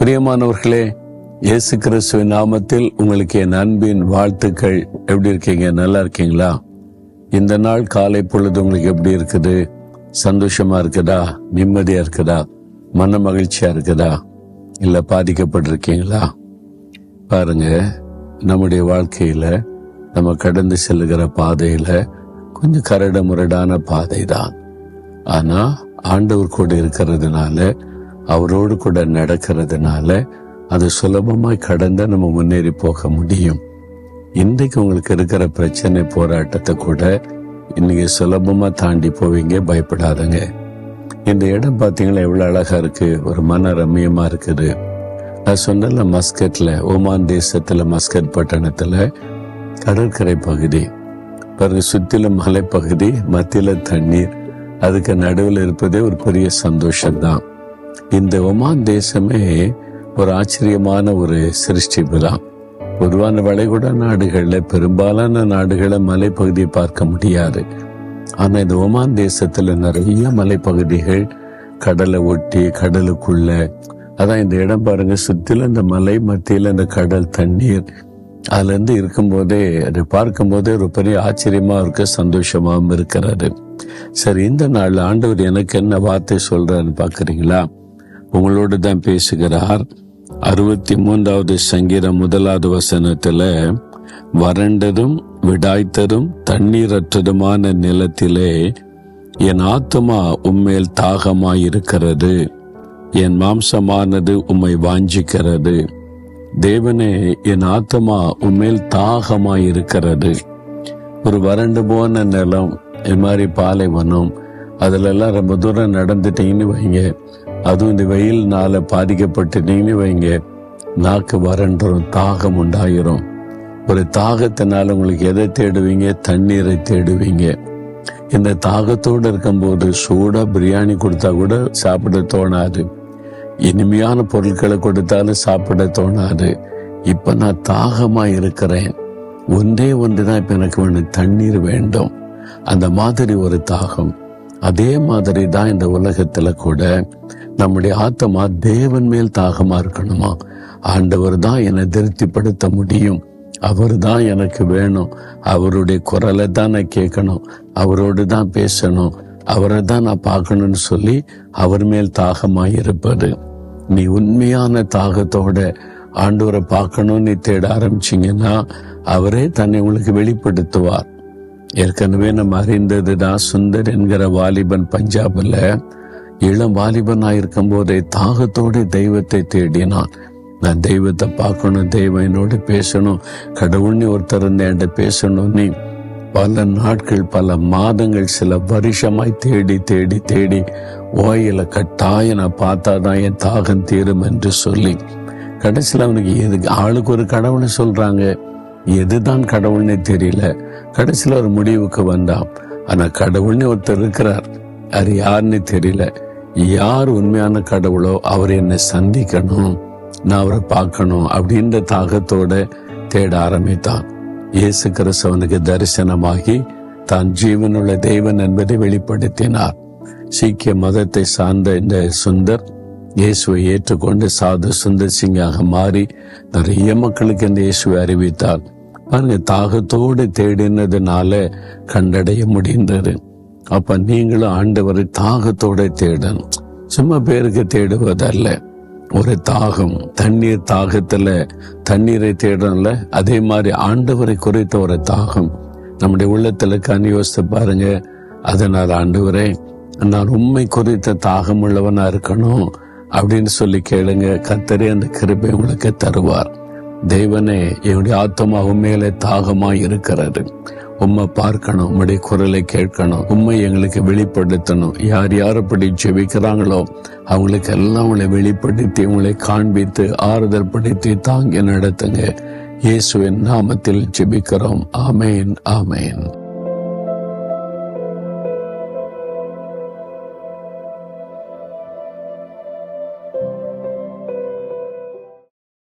பிரியமானவர்களே, இயேசு கிறிஸ்துவின் நாமத்தில் உங்களுக்கு என் அன்பின் வாழ்த்துக்கள். எப்படி இருக்கீங்க? நல்லா இருக்கீங்களா? இந்த நாள் காலை பொழுது உங்களுக்கு எப்படி இருக்குது? சந்தோஷமா இருக்குதா? நிம்மதியா இருக்குதா? மன மகிழ்ச்சியா இருக்குதா? இல்ல பாதிக்கப்பட்டிருக்கீங்களா? பாருங்க, நம்முடைய வாழ்க்கையில நம்ம கடந்து செல்லுகிற பாதையில கொஞ்சம் கரடு முரடான பாதை தான். ஆனா ஆண்டவர் கூட இருக்கிறதுனால, அவரோடு கூட நடக்கிறதுனால அது சுலபமாய் கடந்து நம்ம முன்னேறி போக முடியும். இன்றைக்கு உங்களுக்கு இருக்கிற பிரச்சனை போராட்டத்தை கூட இன்னைக்கு சுலபமா தாண்டி போவீங்க. பயப்படாதுங்க. இந்த இடம் பார்த்தீங்களா எவ்வளவு அழகா இருக்கு, ஒரு மன ரம்மியமா இருக்குது. நான் சொன்னல, மஸ்கட்ல, ஓமான் தேசத்துல மஸ்கட் பட்டணத்துல கடற்கரை பகுதி பாருங்க, சுத்திலும் மலைப்பகுதி, மத்தியில தண்ணீர், அதுக்கு நடுவில் இருப்பதே ஒரு பெரிய சந்தோஷம்தான். இந்த ஒமான் தேசமே ஒரு ஆச்சரியமான ஒரு சிருஷ்டிப்பு தான். பொதுவான வளைகுடா நாடுகள்ல, பெரும்பாலான நாடுகளை மலைப்பகுதியை பார்க்க முடியாது. ஆனா இந்த ஒமான் தேசத்துல நிறைய மலைப்பகுதிகள், கடலை ஒட்டி, கடலுக்குள்ள. அதான் இந்த இடம் பாருங்க, சுத்தில இந்த மலை, மத்தியில இந்த கடல் தண்ணீர். அதுல இருந்து இருக்கும்போதே, அதை பார்க்கும் போதே ஒரு பெரிய ஆச்சரியமா இருக்கு, சந்தோஷமாவும் இருக்கிறாரு. சரி, இந்த நாள் ஆண்டவர் எனக்கு என்ன வார்த்தை சொல்றாருன்னு பாக்குறீங்களா? உங்களோடு தான் பேசுகிறார். 63வது சங்கீதம் 1வது வசனத்துல, வறண்டதும் விடாய்த்ததும் தண்ணீரற்றதுமான நிலத்திலே என் ஆத்துமா உம்மேல் தாகமாயிருக்கிறது, என் மாம்சமானது உம்மை வாஞ்சிக்கிறது. தேவனே, என் ஆத்துமா உம்மேல் தாகமாயிருக்கிறது. ஒரு வறண்டு போன நிலம், இது மாதிரி பாலைவனம், அதுல எல்லாம் ரொம்ப தூரம் நடந்துட்டீங்கன்னு வைங்க, அதுவும் இந்த வெயில்னால பாதிக்கப்பட்டுட்டீங்கன்னு வைங்க, நாக்கு வறண்டுரும், தாகம் உண்டாயிரும். ஒரு தாகத்தினால உங்களுக்கு எதை தேடுவீங்க? தண்ணீரை தேடுவீங்க. இந்த தாகத்தோடு இருக்கும்போது சூடா பிரியாணி கொடுத்தா கூட சாப்பிட தோணாது, இனிமையான பொருட்களை கொடுத்தாலும் சாப்பிட தோணாது. இப்ப நான் தாகமா இருக்கிறேன், ஒன்றே ஒன்றுதான் இப்ப எனக்கு வேணும், தண்ணீர் வேண்டும். அந்த மாதிரி ஒரு தாகம். அதே மாதிரி தான் இந்த உலகத்துல கூட நம்முடைய ஆத்மா தேவன் மேல் தாகமா இருக்கணுமா? ஆண்டவர் தான் என்னை திருப்திப்படுத்த முடியும், அவர் தான் எனக்கு வேணும், அவருடைய குரலை தான் நான் கேட்கணும், அவரோடு தான் பேசணும், அவரை தான் நான் பார்க்கணும்னு சொல்லி அவர் மேல் தாகமாய் இருப்பது. நீ உண்மையான தாகத்தோட ஆண்டவரை பார்க்கணும்னு நீ தேட ஆரம்பிச்சீங்கன்னா அவரே தன்னை உங்களுக்கு வெளிப்படுத்துவார். ஏற்கனவே நம்ம அறிந்ததுதான், சுந்தர் என்கிற வாலிபன் பஞ்சாப்ல இளம் வாலிபனாய் இருக்கும் போதே தாகத்தோட தெய்வத்தை தேடினான். நான் தெய்வத்தை பார்க்கணும், தெய்வம் என்னோட பேசணும், கடவுள்னு ஒருத்தர் என்கிட்ட பேசணும். நீ பல நாட்கள், பல மாதங்கள், சில வருஷமாய் தேடி தேடி தேடி ஓயில கட்டாய நான் பார்த்தாதான் என் தாகம் தீரும் என்று சொல்லி கடைசியில் அவனுக்கு எதுக்கு ஆளுக்கு ஒரு கடவுளை சொல்றாங்க, எதுதான் கடவுள்னே தெரியல. கடைசியில் ஒரு முடிவுக்கு வந்தான். ஆனா கடவுள்னு ஒருத்தர் இருக்கிறார், அது யாருன்னு தெரியல. யார் உண்மையான கடவுளோ அவர் என்னை சந்திக்கணும், நான் அவரை பார்க்கணும் அப்படின்ற தாகத்தோட தேட ஆரம்பித்தான். இயேசு கிறிஸ்து அவனுக்கு தரிசனமாகி தான் ஜீவனுள்ள தெய்வன் என்பதை வெளிப்படுத்தினார். சீக்கிய மதத்தை சார்ந்த இந்த சுந்தர் இயேசுவை ஏற்றுக்கொண்டு சாது சுந்தர் சிங்காக மாறி நிறைய மக்களுக்கு இந்த இயேசுவை அறிவித்தார். பாருங்க, தாகத்தோடு தேடினதுனால கண்டடைய முடிந்தது. அப்ப நீங்களும் ஆண்டவரை தாகத்தோட தேடணும், சும்மா பேருக்கு தேடுவதல்ல. ஒரு தாகம், தண்ணீர் தாகத்துல தண்ணீரை தேடணும்ல, அதே மாதிரி ஆண்டவரை குறித்த ஒரு தாகம் நம்முடைய உள்ளத்துல யோசித்து பாருங்க. அதனால் ஆண்டவரே, நான் உண்மை குறித்த தாகம் உள்ளவனா இருக்கணும் அப்படின்னு சொல்லி கேளுங்க. கர்த்தரே அந்த கிருபை உங்களுக்கு தருவார். தேவனே, என்னுடைய ஆத்மா உண்மையிலே தாகமாய் இருக்கிறது, உம்மை பார்க்கணும், உம்முடைய குரலை கேட்கணும், உண்மை எங்களுக்கு வெளிப்படுத்தணும். யார் யார் அப்படி ஜெபிக்கிறாங்களோ அவங்களுக்கு எல்லாம் உங்களை வெளிப்படுத்தி, உங்களை காண்பித்து, ஆறுதல் படுத்தி தாங்கி நடத்துங்க. இயேசுவின் நாமத்தில் ஜெபிக்கிறோம். ஆமேன், ஆமேன்.